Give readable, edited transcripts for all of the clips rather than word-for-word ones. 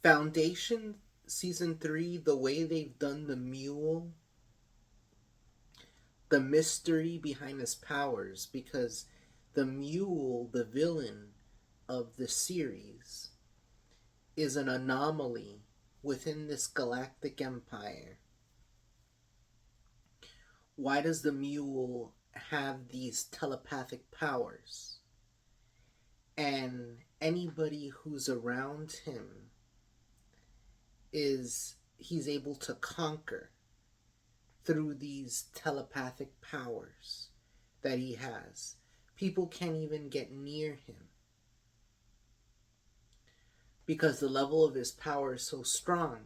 Foundation season 3, the way they've done the Mule, the mystery behind his powers, because the Mule, the villain of the series, is an anomaly within this galactic empire. Why does the Mule have these telepathic powers? And anybody who's around him he's able to conquer through these telepathic powers that he has. People can't even get near him because the level of his power is so strong.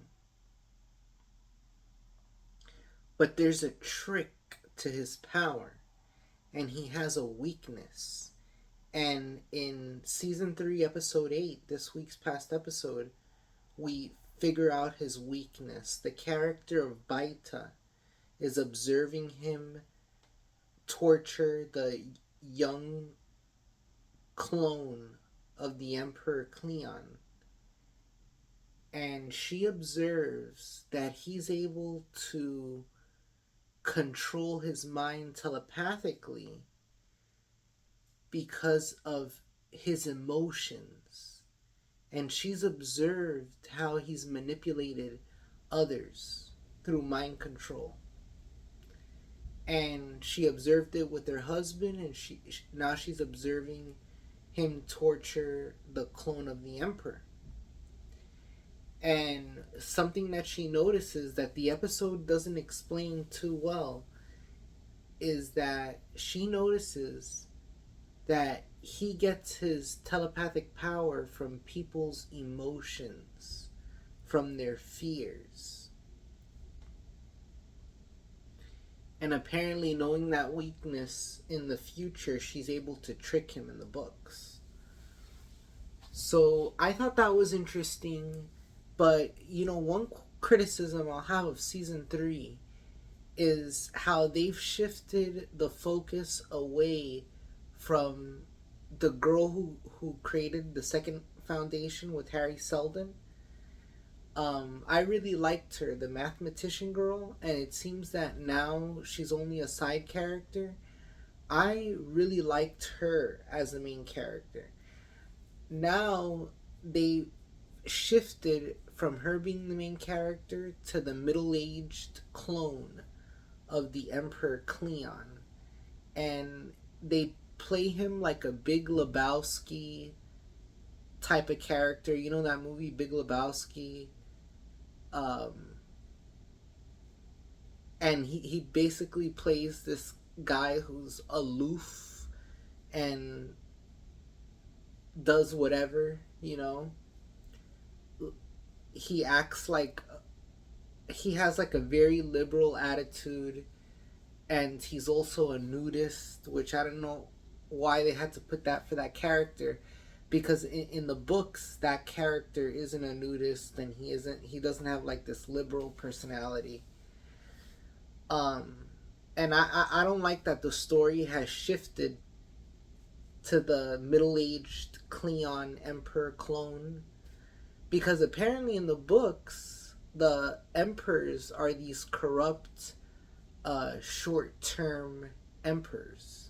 But there's a trick to his power, and he has a weakness. And in season 3, episode 8, this week's past episode, we figure out his weakness. The character of Baita is observing him torture the young clone of the Emperor Cleon. And she observes that he's able to control his mind telepathically because of his emotions. And she's observed how he's manipulated others through mind control. And she observed it with her husband, and now she's observing him torture the clone of the emperor. And something that she notices that the episode doesn't explain too well is that she notices that he gets his telepathic power from people's emotions, from their fears. And apparently, knowing that weakness in the future, she's able to trick him in the books. So I thought that was interesting. But, one criticism I'll have of season 3 is how they've shifted the focus away from the girl who created the second foundation with Harry Seldon. I really liked her, the mathematician girl, and it seems that now she's only a side character. I really liked her as the main character. Now they shifted from her being the main character to the middle-aged clone of the Emperor Cleon. And they play him like a Big Lebowski type of character. You know that movie Big Lebowski? And he basically plays this guy who's aloof and does whatever, He acts like he has like a very liberal attitude, and he's also a nudist, which I don't know why they had to put that for that character, because in the books that character isn't a nudist, and he doesn't have like this liberal personality. And I don't like that the story has shifted to the middle-aged Cleon Emperor clone, because apparently in the books the emperors are these corrupt short-term emperors.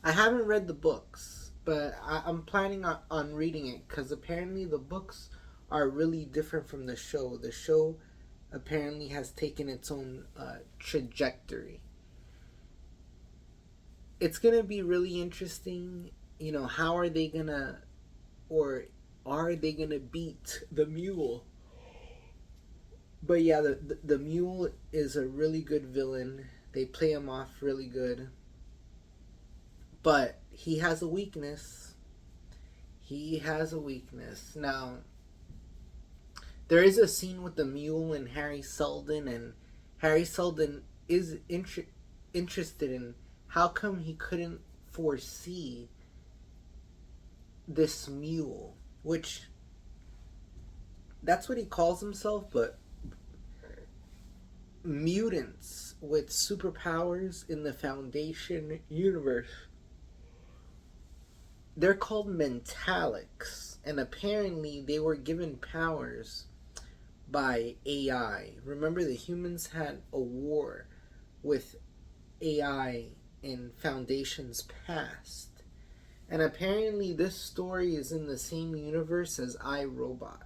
I haven't read the books, but I'm planning on reading it, because apparently the books are really different from the show. The show apparently has taken its own trajectory. It's gonna be really interesting. How are they gonna, or are they gonna beat the Mule? But yeah, the Mule is a really good villain. They play him off really good. But he has a weakness. He has a weakness. Now, there is a scene with the Mule and Harry Seldon, and Harry Seldon is interested in how come he couldn't foresee this Mule, which that's what he calls himself, but mutants with superpowers in the Foundation universe, they're called Mentalics. And apparently they were given powers by AI. Remember, the humans had a war with AI in Foundation's past. And apparently this story is in the same universe as I, Robot.